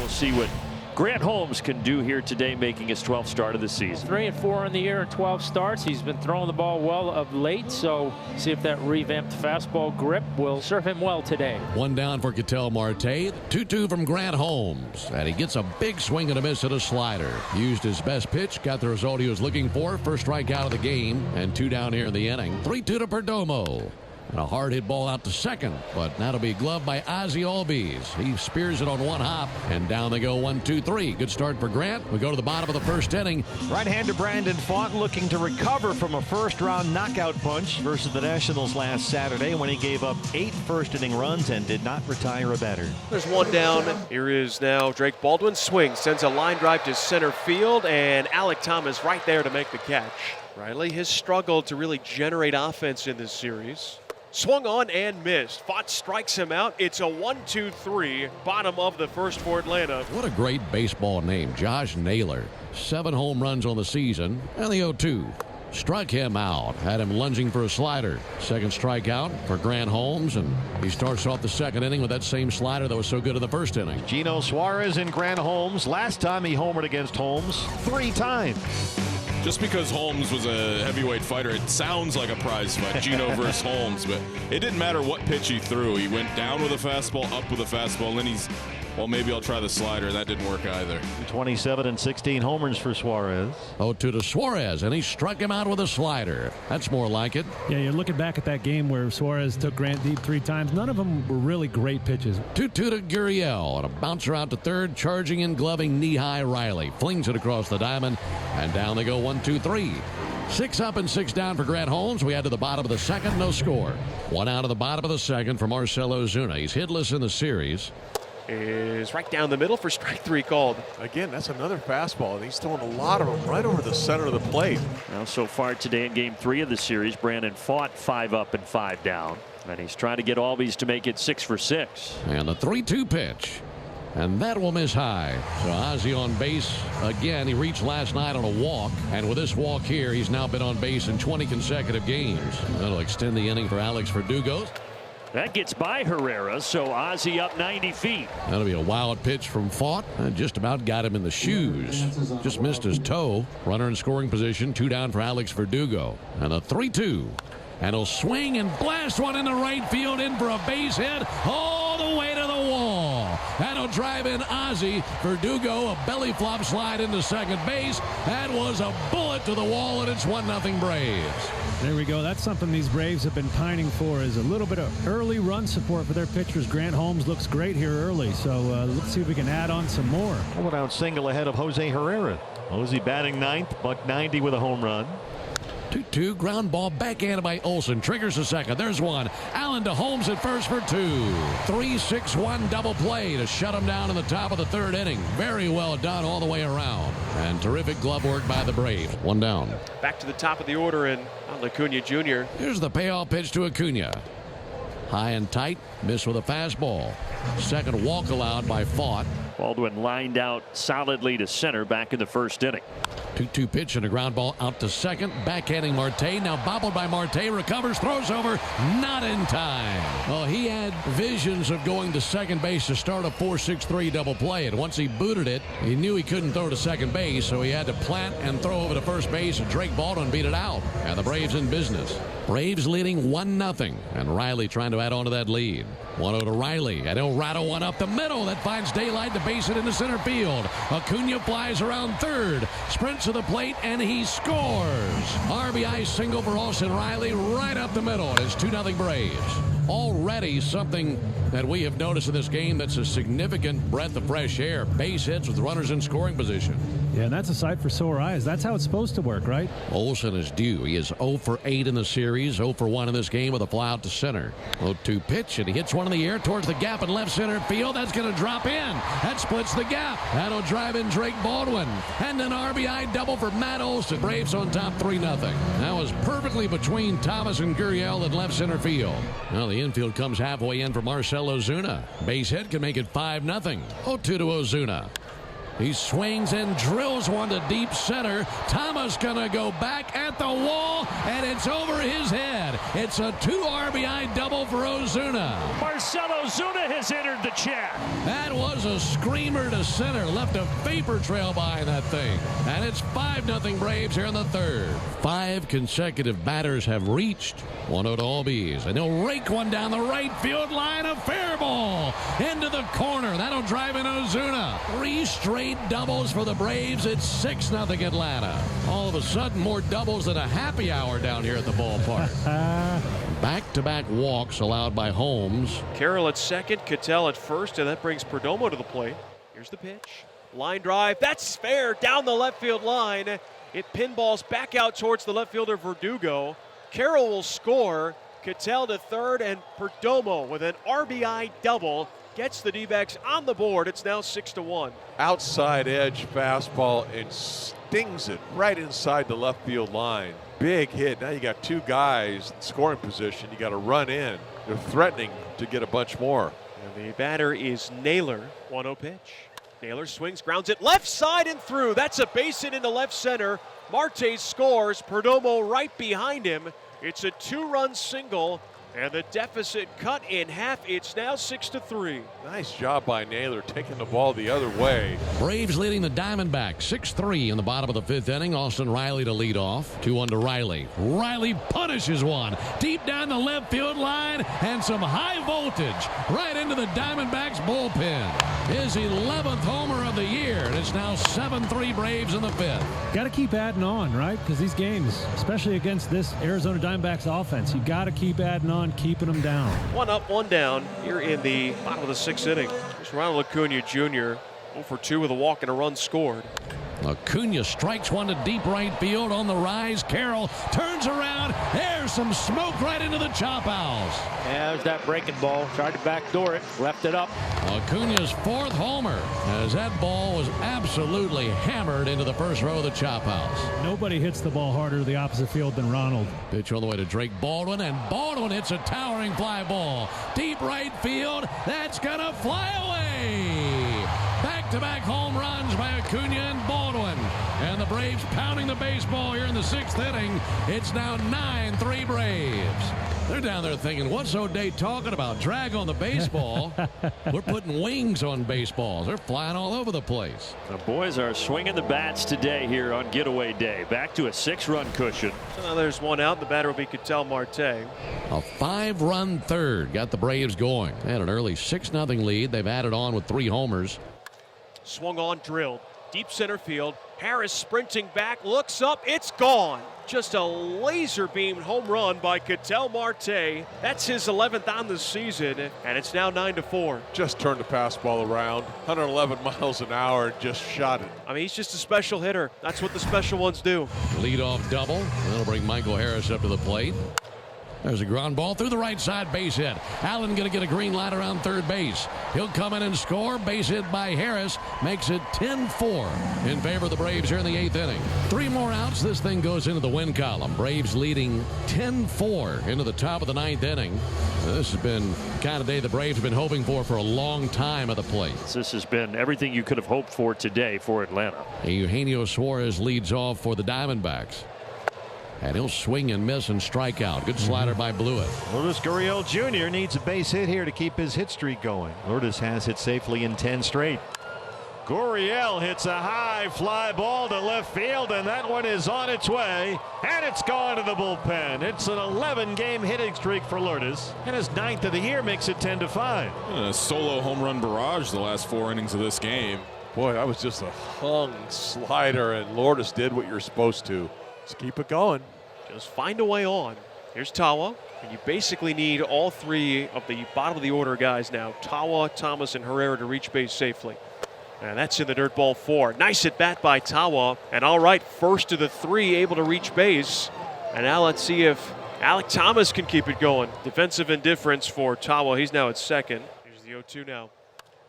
We'll see what Grant Holmes can do here today, making his 12th start of the season. 3 and 4 in the year and 12 starts. He's been throwing the ball well of late, so see if that revamped fastball grip will serve him well today. One down for Ketel Marte. 2-2 from Grant Holmes, and he gets a big swing and a miss at a slider. Used his best pitch, got the result he was looking for. First strikeout of the game, and 2 down here in the inning. 3-2 to Perdomo. And a hard hit ball out to second, but that'll be gloved by Ozzie Albies. He spears it on one hop, and down they go 1-2-3. Good start for Grant. We go to the bottom of the first inning. Right-hander Brandon Pfaadt looking to recover from a first-round knockout punch versus the Nationals last Saturday when he gave up 8 first-inning runs and did not retire a batter. There's one down. Here is now Drake Baldwin. Swing, sends a line drive to center field, and Alek Thomas right there to make the catch. Riley has struggled to really generate offense in this series. Swung on and missed. Pfaadt strikes him out. It's a 1-2-3, bottom of the first for Atlanta. What a great baseball name, Josh Naylor. 7 home runs on the season, and the 0-2. Struck him out, had him lunging for a slider. Second strikeout for Grant Holmes, and he starts off the second inning with that same slider that was so good in the first inning. Gino Suarez and Grant Holmes. Last time he homered against Holmes 3 times. Just because Holmes was a heavyweight fighter, it sounds like a prize fight, Gino versus Holmes, but it didn't matter what pitch he threw. He went down with a fastball, up with a fastball, and then he's, well, maybe I'll try the slider, and that didn't work either. 27 and 16 homers for Suarez. 0-2 to Suarez, and he struck him out with a slider. That's more like it. Yeah, you're looking back at that game where Suarez took Grant deep 3 times. None of them were really great pitches. 2-2 to Gurriel, and a bouncer out to third, charging and gloving knee-high Riley. Flings it across the diamond, and down they go 1-2-3. 6 up and 6 down for Grant Holmes. We head to the bottom of the second, no score. 1 out of the bottom of the second for Marcell Ozuna. He's hitless in the series. Is right down the middle for strike 3 called. Again, that's another fastball, and he's throwing a lot of them right over the center of the plate. Now, so far today in game 3 of the series, Brandon Pfaadt 5 up and 5 down. And he's trying to get Albies to make it 6 for 6. And the 3-2 pitch. And that will miss high. So Ozzie on base again. He reached last night on a walk. And with this walk here, he's now been on base in 20 consecutive games. That'll extend the inning for Alex Verdugo. That gets by Herrera, so Ozzie up 90 feet. That'll be a wild pitch from Pfaadt. Just about got him in the shoes. Just missed his toe. Runner in scoring position. 2 down for Alex Verdugo. And a 3-2. And he'll swing and blast one into right field, in for a base hit all the way to the wall. That'll drive in Ozzie. Verdugo, a belly flop slide into second base. That was a bullet to the wall, and it's 1-0 Braves. There we go. That's something these Braves have been pining for, is a little bit of early run support for their pitchers. Grant Holmes looks great here early, so let's see if we can add on some more. Pulled out single ahead of Jose Herrera. Jose batting 9th, $190 with a home run. 2-2, ground ball backhanded by Olsen. Triggers a second. There's one. Allen to Holmes at first for 2. 3-6-1 double play to shut him down in the top of the third inning. Very well done all the way around. And terrific glove work by the Braves. 1 down. Back to the top of the order, and Acuna Jr. Here's the payoff pitch to Acuna. High and tight. Miss with a fastball. Second walk allowed by Pfaadt. Baldwin lined out solidly to center back in the first inning. 2-2 pitch and a ground ball out to second. Backhanding Marte. Now bobbled by Marte. Recovers. Throws over. Not in time. Well, he had visions of going to second base to start a 4-6-3 double play. And once he booted it, he knew he couldn't throw to second base. So he had to plant and throw over to first base. And Drake Baldwin beat it out. And the Braves in business. Braves leading 1-0. And Riley trying to add on to that lead. 1-0 to Riley. And he'll rattle one up the middle. That finds daylight to base it into center field. Acuna flies around third. Sprints to the plate, and he scores. RBI single for Austin Riley right up the middle. It's 2-0 Braves. Already something that we have noticed in this game that's a significant breath of fresh air. Base hits with runners in scoring position. Yeah, and that's a sight for sore eyes. That's how it's supposed to work, right? Olsen is due. He is 0 for 8 in the series, 0 for 1 in this game with a fly out to center. 0-2 pitch, and he hits one in the air towards the gap in left center field. That's going to drop in. That splits the gap. That'll drive in Drake Baldwin. And an RBI double for Matt Olsen. Braves on top 3-0. That was perfectly between Thomas and Gurriel at left center field. Now the infield comes halfway in for Marcell Ozuna. Base hit can make it 5-0. 0-2 to Ozuna. He swings and drills one to deep center. Thomas gonna go back at the wall, and it's over his head. hit. It's a 2 RBI double for Ozuna. Marcell Ozuna has entered the chat. That was a screamer to center. Left a vapor trail behind that thing. And it's 5-0 Braves here in the third. 5 consecutive batters have reached 1-0 to Albies. And he'll rake one down the right field line. A fair ball into the corner. That'll drive in Ozuna. 3 straight doubles for the Braves. It's 6-0 Atlanta. All of a sudden, more doubles than a happy hour down here at the ballpark. Back-to-back walks allowed by Holmes. Carroll at second, Cattell at first, and that brings Perdomo to the plate. Here's the pitch. Line drive. That's fair down the left field line. It pinballs back out towards the left fielder Verdugo. Carroll will score. Cattell to third, and Perdomo with an RBI double gets the D-backs on the board. It's now 6-1. Outside edge fastball and stings it right inside the left field line. Big hit. Now you got 2 guys in scoring position. You got to run in. They're threatening to get a bunch more. And the batter is Naylor. 1-0 pitch. Naylor swings, grounds it left side and through. That's a base hit into left center. Marte scores. Perdomo right behind him. It's a 2-run single, and the deficit cut in half. It's now 6-3. Nice job by Naylor taking the ball the other way. Braves leading the Diamondbacks 6-3 in the bottom of the 5th inning. Austin Riley to lead off. 2-1 to Riley. Riley punishes one deep down the left field line, and some high voltage right into the Diamondbacks bullpen. His 11th homer of the year, and it's now 7-3 Braves in the 5th. Got to keep adding on, right? Because these games, especially against this Arizona Diamondbacks offense, you got to keep adding on, keeping them down. 1 up, 1 down here in the bottom of the 6th inning. It's Ronald Acuna Jr. 0 for 2 with a walk and a run scored. Acuna strikes one to deep right field on the rise. Carroll turns around. There's some smoke right into the chop house. There's that breaking ball. Tried to backdoor it. Left it up. Acuna's 4th homer, as that ball was absolutely hammered into the first row of the chop house. Nobody hits the ball harder to the opposite field than Ronald. Pitch on the way to Drake Baldwin, and Baldwin hits a towering fly ball. Deep right field. That's going to fly away. Back-to-back home runs by Acuna and Baldwin. And the Braves pounding the baseball here in the 6th inning. It's now 9-3 Braves. They're down there thinking, what's O'Day talking about? Drag on the baseball. We're putting wings on baseballs. They're flying all over the place. The boys are swinging the bats today here on getaway day. Back to a 6-run cushion. So now there's 1 out. The batter will be Cattell Marte. A 5-run third got the Braves going. They had an early 6-0 lead. They've added on with 3 homers. Swung on, drilled. Deep center field. Harris sprinting back, looks up, it's gone. Just a laser beam home run by Cattell Marte. That's his 11th on the season, and it's now 9-4. Just turned the fastball around. 111 miles an hour, just shot it. I mean, he's just a special hitter. That's what the special ones do. Leadoff double. That'll bring Michael Harris up to the plate. There's a ground ball through the right side, base hit. Allen going to get a green light around third base. He'll come in and score. Base hit by Harris makes it 10-4 in favor of the Braves here in the 8th inning. 3 more outs. This thing goes into the win column. Braves leading 10-4 into the top of the 9th inning. This has been the kind of day the Braves have been hoping for a long time at the plate. This has been everything you could have hoped for today for Atlanta. Eugenio Suarez leads off for the Diamondbacks. And he'll swing and miss and strike out. Good slider by Blewett. Lourdes Gurriel Jr. needs a base hit here to keep his hit streak going. Lourdes has hit safely in 10 straight. Gurriel hits a high fly ball to left field, and that one is on its way, and it's gone to the bullpen. It's an 11-game hitting streak for Lourdes, and his 9th of the year makes it 10-5. A solo home run barrage the last 4 innings of this game. Boy, that was just a hung slider, and Lourdes did what you're supposed to. Just keep it going. Just find a way on. Here's Tawa. And you basically need all 3 of the bottom of the order guys now. Tawa, Thomas, and Herrera to reach base safely. And that's in the dirt ball 4. Nice at bat by Tawa. And all right, first of the 3 able to reach base. And now let's see if Alek Thomas can keep it going. Defensive indifference for Tawa. He's now at second. Here's the 0-2 now.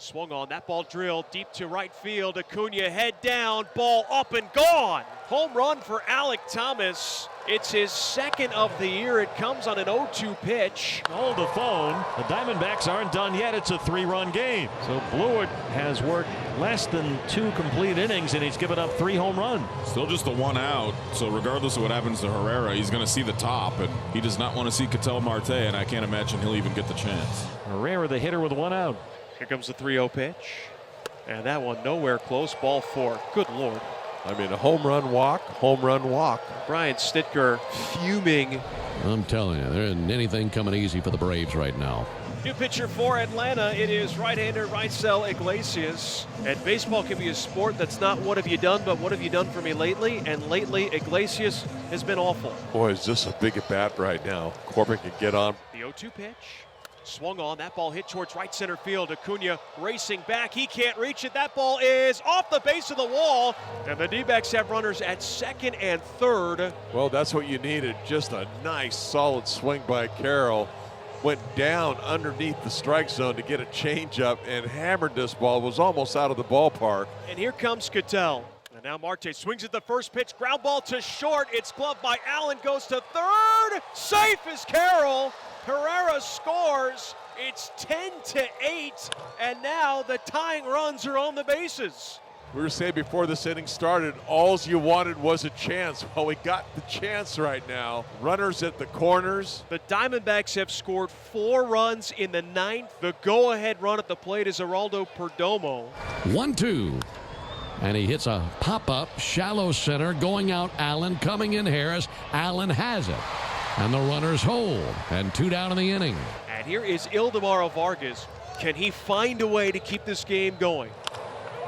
Swung on, that ball drilled deep to right field. Acuna head down, ball up and gone. Home run for Alek Thomas. It's his second of the year. It comes on an 0-2 pitch. Hold the phone. The Diamondbacks aren't done yet. It's a 3-run game. So Blewett has worked less than 2 complete innings, and he's given up 3 home runs. Still just the 1 out. So regardless of what happens to Herrera, he's going to see the top, and he does not want to see Ketel Marte, and I can't imagine he'll even get the chance. Herrera, the hitter, with 1 out. Here comes the 3-0 pitch. And that one nowhere close. Ball 4. Good Lord. I mean, a home run walk, home run walk. Brian Stitker fuming. I'm telling you, there isn't anything coming easy for the Braves right now. New pitcher for Atlanta. It is right-hander Raisel Iglesias. And baseball can be a sport that's not what have you done, but what have you done for me lately? And lately, Iglesias has been awful. Boy, is this a big at bat right now. Corbin can get on. The 0-2 pitch. Swung on, that ball hit towards right center field. Acuna racing back, he can't reach it. That ball is off the base of the wall, and the D-backs have runners at second and third. Well, that's what you needed. Just a nice, solid swing by Carroll. Went down underneath the strike zone to get a changeup and hammered this ball. Was almost out of the ballpark. And here comes Ketel. And now Marte swings at the first pitch. Ground ball to short. It's gloved by Allen. Goes to third. Safe is Carroll. Herrera scores. It's 10-8. And now the tying runs are on the bases. We were saying before this inning started, all you wanted was a chance. Well, we got the chance right now. Runners at the corners. The Diamondbacks have scored 4 runs in the 9th. The go-ahead run at the plate is Geraldo Perdomo. 1-2. And he hits a pop-up, shallow center, going out Allen, coming in Harris. Allen has it. And the runners hold. And 2 down in the inning. And here is Ildemaro Vargas. Can he find a way to keep this game going?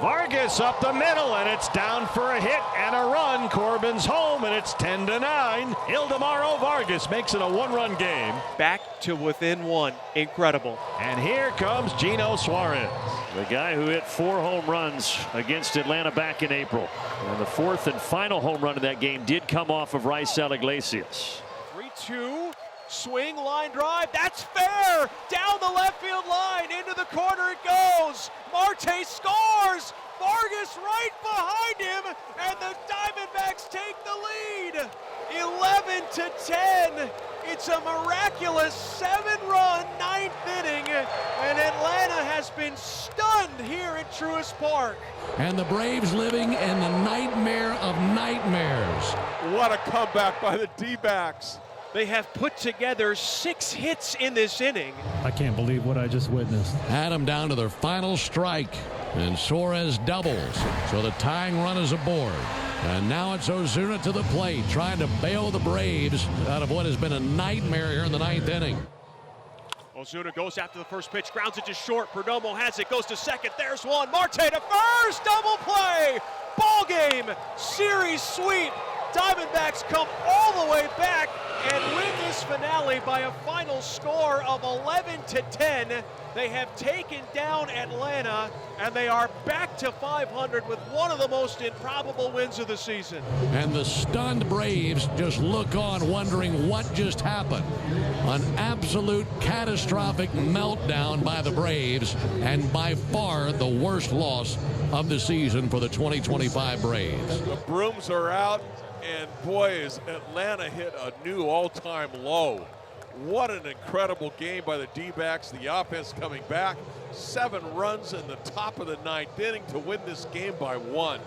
Vargas up the middle, and it's down for a hit and a run. Corbin's home, and it's 10-9. Ildemaro Vargas makes it a 1-run game. Back to within 1. Incredible. And here comes Gino Suarez. The guy who hit 4 home runs against Atlanta back in April. And the 4th and final home run of that game did come off of Raisel Iglesias. 3-2. Swing, line drive, that's fair! Down the left field line, into the corner it goes! Marte scores! Vargas right behind him, and the Diamondbacks take the lead! 11-10. It's a miraculous 7-run 9th inning, and Atlanta has been stunned here at Truist Park. And the Braves living in the nightmare of nightmares. What a comeback by the D-backs. They have put together 6 hits in this inning. I can't believe what I just witnessed. Adam down to their final strike, and Suarez doubles, so the tying run is aboard. And now it's Ozuna to the plate, trying to bail the Braves out of what has been a nightmare here in the 9th inning. Ozuna goes after the first pitch, grounds it to short. Perdomo has it, goes to second. There's one. Marte to first. Double play. Ball game. Series sweep. Diamondbacks come all the way back and win this finale by a final score of 11-10. They have taken down Atlanta, and they are back to 500 with one of the most improbable wins of the season. And the stunned Braves just look on, wondering what just happened. An absolute catastrophic meltdown by the Braves, and by far the worst loss of the season for the 2025 Braves. The brooms are out, and boy, is Atlanta hit a new all-time low. What an incredible game by the D-backs. The offense coming back. 7 runs in the top of the 9th inning to win this game by 1.